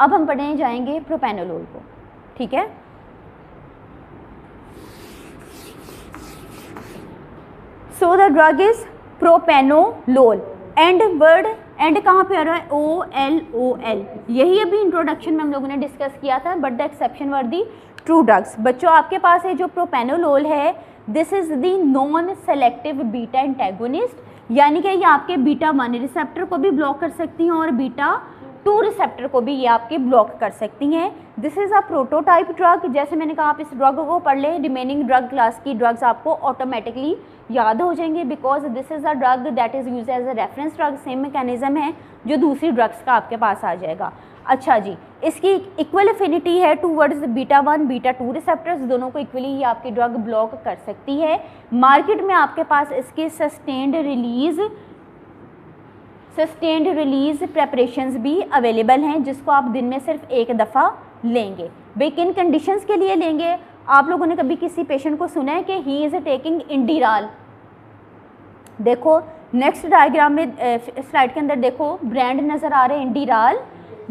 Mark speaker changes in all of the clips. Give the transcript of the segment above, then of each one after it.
Speaker 1: अब हम पढ़ने जाएंगे प्रोपेनोलोल को, ठीक है। So the drug is propranolol, and word and कहाँ पे आ रहा है, OLOL, यही अभी इंट्रोडक्शन में हम लोगों ने डिस्कस किया था, but the exception were the true drugs. बच्चों आपके पास है जो प्रोपेनोलोल है, this is the non selective beta antagonist, यानी कि ये आपके बीटा 1 रिसेप्टर को भी ब्लॉक कर सकती हैं और बीटा 2 रिसेप्टर को भी ये आपके ब्लॉक कर सकती हैं। This is a prototype drug, जैसे मैंने कहा आप इस ड्रग को पढ़ लें, रिमेनिंग ड्रग क्लास की ड्रग्स आपको ऑटोमेटिकली याद हो जाएंगे, because this is a drug that is use as a reference drug, same mechanism है जो दूसरी ड्रग्स का आपके पास आ जाएगा। अच्छा जी, इसकी इक्वल एफिनिटी है टूवर्ड्स बीटा 1 बीटा 2 रिसेप्टर्स, दोनों को इक्वली ही आपकी ड्रग ब्लॉक कर सकती है। मार्केट में आपके पास इसके सस्टेन्ड रिलीज प्रेपरेशंस भी अवेलेबल हैं, जिसको आप दिन में सिर्फ एक दफ़ा लेंगे। भाई किन कंडीशंस के लिए लेंगे, आप लोगों ने कभी किसी पेशेंट को सुना है कि ही इज़ टेकिंग इंडिराल, देखो नेक्स्ट डायग्राम में स्लाइड के अंदर देखो ब्रांड नज़र आ रहे हैं Inderal,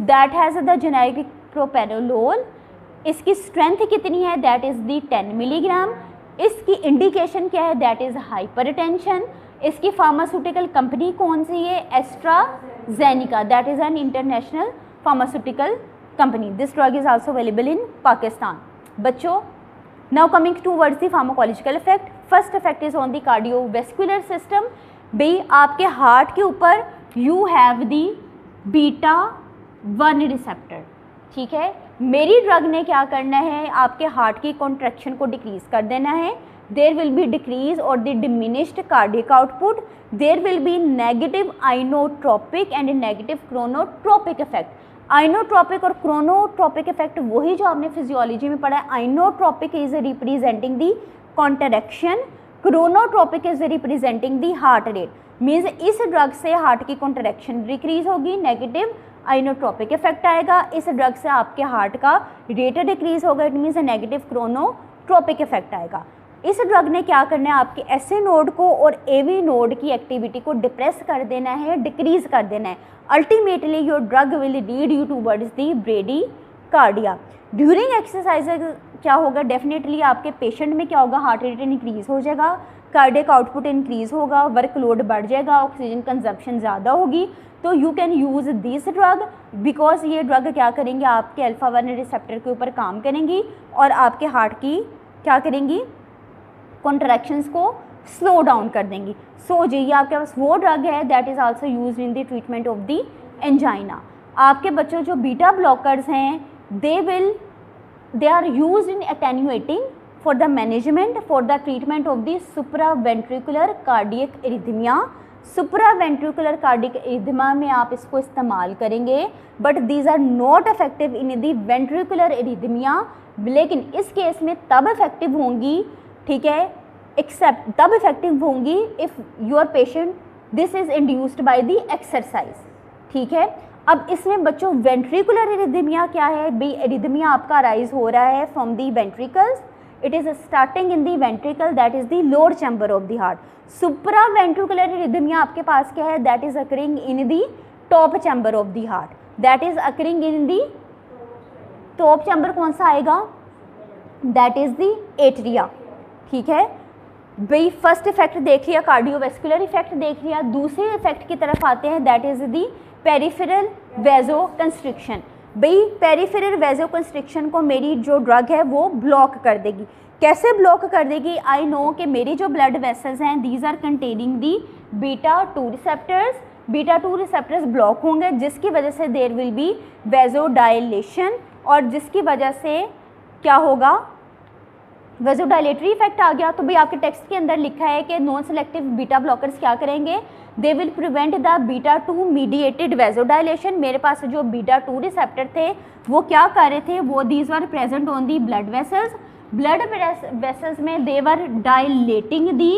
Speaker 1: that has the generic propranolol, इसकी स्ट्रेंथ कितनी है, दैट इज़ दी 10 मिलीग्राम, इसकी इंडिकेशन क्या है, दैट इज़ हाइपरटेंशन, इसकी फार्मास्यूटिकल कंपनी कौन सी है, AstraZeneca, that is an international pharmaceutical company, this drug is also available in Pakistan. बच्चों now coming towards the pharmacological effect, first effect is on the cardiovascular system, भाई आपके heart के ऊपर you have the beta 1 receptor, ठीक है। मेरी drug ने क्या करना है, आपके हार्ट की कॉन्ट्रैक्शन को डिक्रीज कर देना है, देयर विल बी डिक्रीज और the diminished cardiac output, there will be negative inotropic and negative chronotropic effect. Inotropic और क्रोनोट्रोपिक इफेक्ट वही जो आपने फिजियोलॉजी में पढ़ा है, inotropic is representing the contraction, chronotropic is representing the heart rate, means इस drug से हार्ट की कॉन्ट्रैक्शन डिक्रीज होगी, नेगेटिव आइनोट्रोपिक इफेक्ट आएगा, इस ड्रग से आपके हार्ट का रेट डिक्रीज होगा, it means negative chronotropic effect आएगा। इस ड्रग ने क्या करना है, आपके एसए नोड को और एवी नोड की एक्टिविटी को डिप्रेस कर देना है, डिक्रीज कर देना है, ultimately your drug will lead you towards the bradycardia. During exercise क्या होगा, डेफिनेटली आपके पेशेंट में क्या होगा, हार्ट रेट इंक्रीज हो जाएगा, कार्डियक आउटपुट इंक्रीज होगा, वर्कलोड बढ़ जाएगा, ऑक्सीजन कंजप्शन ज़्यादा होगी, तो you can use this drug, because ये ड्रग क्या करेंगे, आपके अल्फा 1 रिसेप्टर के ऊपर काम करेंगी और आपके हार्ट की क्या करेंगी, कॉन्ट्रैक्शंस को स्लो डाउन कर देंगी। सो जी ये आपके पास वो ड्रग है that is also used in the treatment of the angina. आपके बच्चों जो बीटा ब्लॉकर्स हैं, they are used in attenuating for the management for the treatment of the supraventricular cardiac arrhythmia. Supraventricular cardiac arrhythmia में आप इसको इस्तेमाल करेंगे, but these are not effective in the ventricular arrhythmia, लेकिन इस केस में तब इफेक्टिव होंगी, ठीक है, एक्सेप्ट तब इफेक्टिव होंगी if your patient this is induced by the exercise, ठीक है। अब इसमें बच्चों वेंट्रिकुलर इरिथमिया क्या है, भाई इरिथमिया आपका राइज हो रहा है from the ventricles, it is starting in the ventricle that is the lower chamber of the heart. Supra ventricular arrhythmia आपके पास क्या है, that is occurring in the top chamber of the heart, that is occurring in the top chamber, कौन सा आएगा, that is the atria, ठीक है। भाई फर्स्ट इफेक्ट देख लिया, कार्डियोवैस्कुलर इफेक्ट देख लिया, दूसरे इफेक्ट की तरफ आते हैं, that is the peripheral vaso constriction. भाई पेरिफेरल वेजो कंस्ट्रिक्शन को मेरी जो ड्रग है वो ब्लॉक कर देगी। कैसे ब्लॉक कर देगी, आई नो कि मेरी जो ब्लड वेसल्स हैं these are containing the beta 2 receptors, beta 2 receptors block होंगे, जिसकी वजह से there will be vasodilation, और जिसकी वजह से क्या होगा, वेजोडाइलेटरी इफेक्ट आ गया। तो भाई आपके टेक्स्ट के अंदर लिखा है कि नॉन सेलेक्टिव बीटा ब्लॉकर्स क्या करेंगे, they will prevent the beta 2 mediated vasodilation. मेरे पास जो बीटा 2 रिसेप्टर थे वो क्या कर रहे थे, वो these were present on the blood vessels, blood vessels में they were dilating the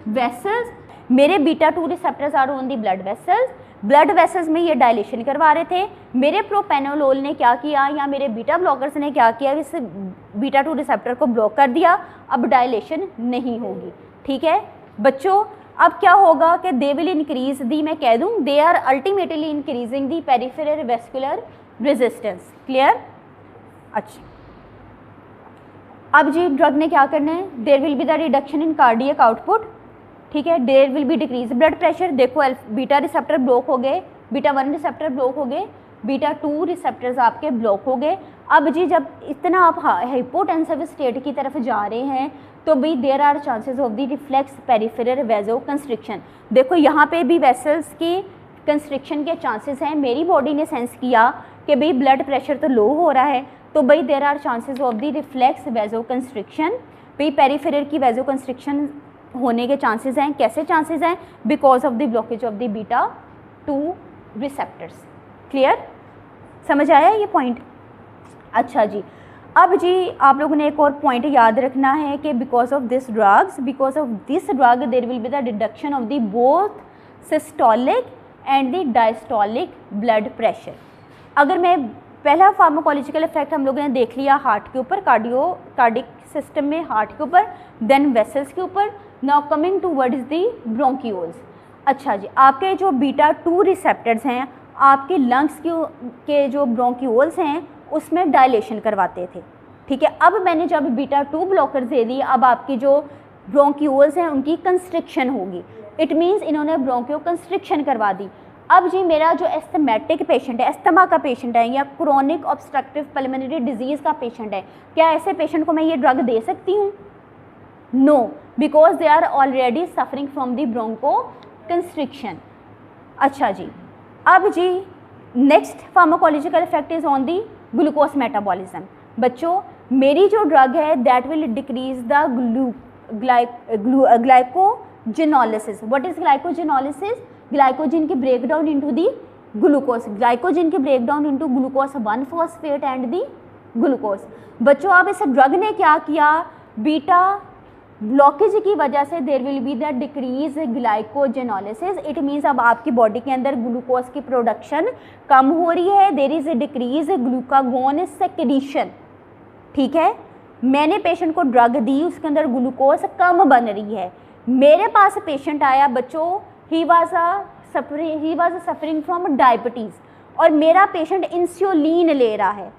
Speaker 1: vessels, मेरे beta 2 receptors are on the blood vessels, blood vessels में ये डायलेशन करवा रहे थे। मेरे प्रोपेनोलोल ने क्या किया, या मेरे बीटा ब्लॉकर्स ने क्या किया, इस बीटा 2 रिसेप्टर को ब्लॉक कर दिया, अब डायलेशन नहीं होगी, ठीक है बच्चों। अब क्या होगा कि दे विल इंक्रीज दी, मैं कह दूँ they are ultimately increasing the peripheral vascular resistance. Clear? अच्छा, अब जी ड्रग ने क्या करना है, there will be the reduction in cardiac output, ठीक है, there will be decrease blood pressure. देखो बीटा रिसेप्टर ब्लॉक हो गए, बीटा 1 रिसेप्टर ब्लॉक हो गए, बीटा 2 रिसेप्टर्स आपके ब्लॉक हो गए। अब जी जब इतना आप हाइपोटेंसिव स्टेट की तरफ जा रहे हैं तो भाई there are chances of the reflex peripheral vaso constriction. देखो यहाँ पे भी वेसल्स की कंस्ट्रिक्शन के चांसेस हैं। मेरी बॉडी ने सेंस किया कि भाई ब्लड प्रेशर तो लो हो रहा है, तो भाई there are chances of the reflex vaso constriction, भाई पेरिफेरल की वेजो कंस्ट्रिक्शन होने के चांसेस हैं। कैसे चांसेस हैं? Because of the blockage of the beta 2 receptors. Clear? समझ आया ये पॉइंट? अच्छा जी, अब जी आप लोगों ने एक और पॉइंट याद रखना है कि because of this drug there will be the reduction of the both systolic and the diastolic blood pressure. अगर मैं पहला फार्माकोलॉजिकल इफेक्ट हम लोगों ने देख लिया हार्ट के ऊपर, कार्डिक सिस्टम में हार्ट के ऊपर, देन वेसल्स के ऊपर। Now coming towards the bronchioles. अच्छा जी, आपके जो बीटा 2 रिसेप्टर्स हैं आपके लंग्स के जो ब्रोंक्यूल्स हैं उसमें डायलेशन करवाते थे, ठीक है। अब मैंने जब बीटा 2 ब्लॉकर दे दी, अब आपकी जो ब्रोंक्यूल्स हैं उनकी कंस्ट्रिक्शन होगी। इट मीन्स इन्होंने ब्रोंक्यो कंस्ट्रिक्शन करवा दी। अब जी मेरा जो एस्थमेटिक पेशेंट है, एस्थमा का पेशेंट है या क्रोनिक ऑब्स्ट्रक्टिव पल्मोनरी डिजीज़ का पेशेंट है, क्या ऐसे पेशेंट को मैं ये ड्रग दे सकती हूँ? No, because they are already suffering from the broncho constriction. अच्छा जी, अब जी next pharmacological effect is on the glucose metabolism. बच्चों मेरी जो ड्रग है that will decrease the glycogenolysis. What is glycogenolysis? Glycogen की breakdown into the glucose, glycogen की breakdown into glucose 1 phosphate and the glucose. बच्चों अब इस ड्रग ने क्या किया, बीटा ब्लॉकेज की वजह से there will be the decrease glycogenolysis. It means अब आपकी बॉडी के अंदर ग्लूकोज की प्रोडक्शन कम हो रही है, there is a decrease glucagon secretion, ठीक है। मैंने पेशेंट को ड्रग दी, उसके अंदर ग्लूकोज कम बन रही है। मेरे पास पेशेंट आया बच्चों, he was suffering from diabetes और मेरा पेशेंट इंसुलिन ले रहा है,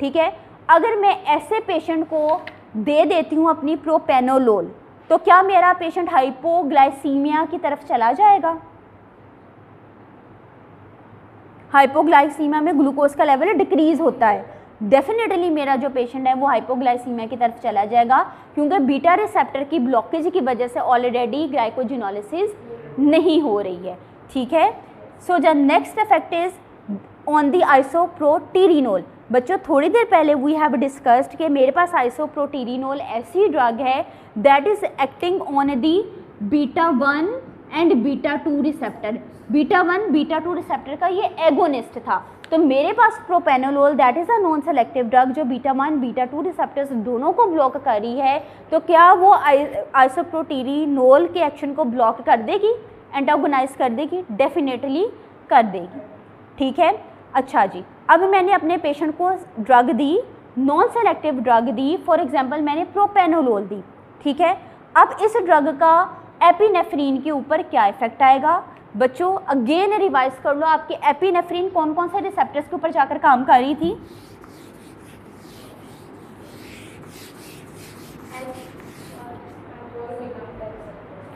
Speaker 1: ठीक है। अगर मैं ऐसे पेशेंट को दे देती हूँ अपनी प्रोपेनोलोल, तो क्या मेरा पेशेंट हाइपोग्लाइसीमिया की तरफ चला जाएगा? हाइपोग्लाइसीमिया में ग्लूकोज का लेवल डिक्रीज होता है, डेफिनेटली मेरा जो पेशेंट है वो हाइपोग्लाइसीमिया की तरफ चला जाएगा, क्योंकि बीटा रिसेप्टर की ब्लॉकेज की वजह से ऑलरेडी ग्लाइकोजेनोलिसिस नहीं हो रही है, ठीक है। So the next effect is on the isoproterenol. बच्चों थोड़ी देर पहले वी हैव डिस्कस्ड कि मेरे पास आइसोप्रोटीरिनोल ऐसी ड्रग है that is acting on the beta 1 and beta 2 receptor. Beta 1 beta 2 receptor का ये एगोनिस्ट था, तो मेरे पास propranolol that is a non selective drug जो बीटा 1 बीटा 2 रिसेप्टर्स दोनों को ब्लॉक कर रही है, तो क्या वो आइसोप्रोटीरिनोल के एक्शन को ब्लॉक कर देगी, एंटागोनाइज कर देगी? डेफिनेटली कर देगी, ठीक है। अच्छा जी, अब मैंने अपने पेशेंट को drug the, non selective drug the, for example मैंने प्रोपेनोलोल दी, ठीक है। अब इस ड्रग का एपिनेफ्रीन के ऊपर क्या इफेक्ट आएगा? बच्चों अगेन रिवाइज कर लो, आपकी एपिनेफ्रीन कौन कौन से रिसेप्टर्स के ऊपर जाकर काम कर रही थी?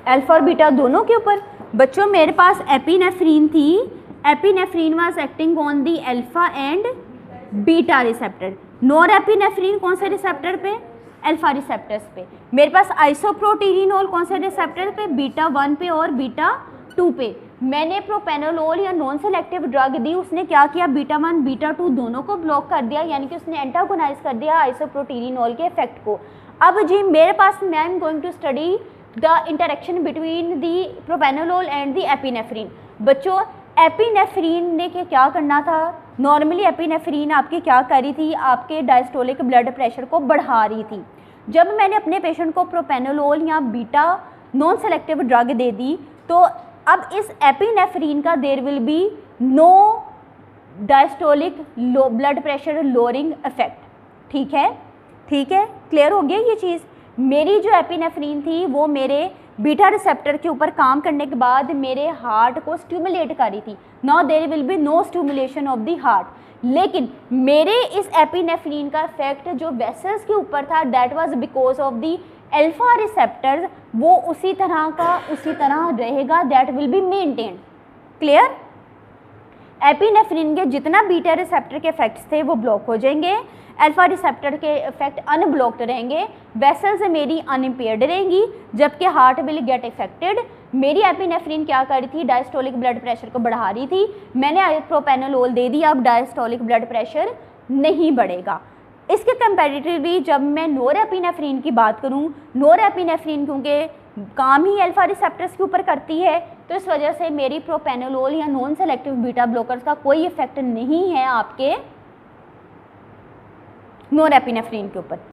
Speaker 1: अल्फा और बीटा दोनों के ऊपर। बच्चों मेरे पास एपिनेफ्रीन थी, epinephrine was acting on the alpha and beta receptor. Nor epinephrine कौन से रिसेप्टर पे? अल्फा रिसेप्टर्स पे। मेरे पास आइसोप्रोटीरिनोल कौन से रिसेप्टर पे? बीटा 1 पे और बीटा 2 पे। मैंने प्रोपेनोलोल या नॉन सेलेक्टिव ड्रग दी, उसने क्या किया? बीटा 1 बीटा 2 दोनों को ब्लॉक कर दिया, यानी कि उसने एंटागोनाइज कर दिया आइसोप्रोटीरिनोल के इफेक्ट को। अब जी मेरे पास मैं am going to study the interaction between the propranolol and the epinephrine. बच्चों एपिनेफ्रीन ने क्या करना था? नॉर्मली एपिनेफ्रीन आपकी क्या कर रही थी? आपके डायस्टोलिक ब्लड प्रेशर को बढ़ा रही थी। जब मैंने अपने पेशेंट को प्रोपेनोलोल या बीटा नॉन सेलेक्टिव ड्रग दे दी, तो अब इस एपिनेफ्रीन का there will be no diastolic blood pressure lowering effect, ठीक है, ठीक है, क्लियर हो गया ये चीज़। मेरी जो एपिनेफ्रीन थी वो मेरे बीटा रिसेप्टर के ऊपर काम करने के बाद मेरे हार्ट को स्टिमुलेट कर रही थी। Now there will be no stimulation of the heart, लेकिन मेरे इस एपिनेफ्रीन का इफेक्ट जो वेसल्स के ऊपर था that was because of the alpha receptors, वो उसी तरह का उसी तरह रहेगा, that will be maintained. Clear? Epinephrine के जितना बीटा रिसेप्टर के इफेक्ट्स थे वो ब्लॉक हो जाएंगे, अल्फा रिसेप्टर के इफेक्ट अनब्लॉक्ड रहेंगे, वेसल्स मेरी अनइम्पेयर्ड रहेंगी, जबकि हार्ट विल गेट इफेक्टेड। मेरी एपिनेफ्रीन क्या कर रही थी, डायस्टोलिक ब्लड प्रेशर को बढ़ा रही थी, मैंने प्रोपेनोलोल दे दिया, अब डायस्टोलिक ब्लड प्रेशर नहीं बढ़ेगा। इसके कंपैरेटिवली जब मैं नोरेपिनेफ्रीन की बात करूं, नोरेपिनेफ्रीन क्योंकि काम ही अल्फा रिसेप्टर्स के ऊपर करती है, तो इस वजह से मेरी प्रोपेनोलोल या नॉन सेलेक्टिव बीटा ब्लॉकर्स का कोई इफेक्ट नहीं है आपके नोरेपिनेफ्रीन के ऊपर।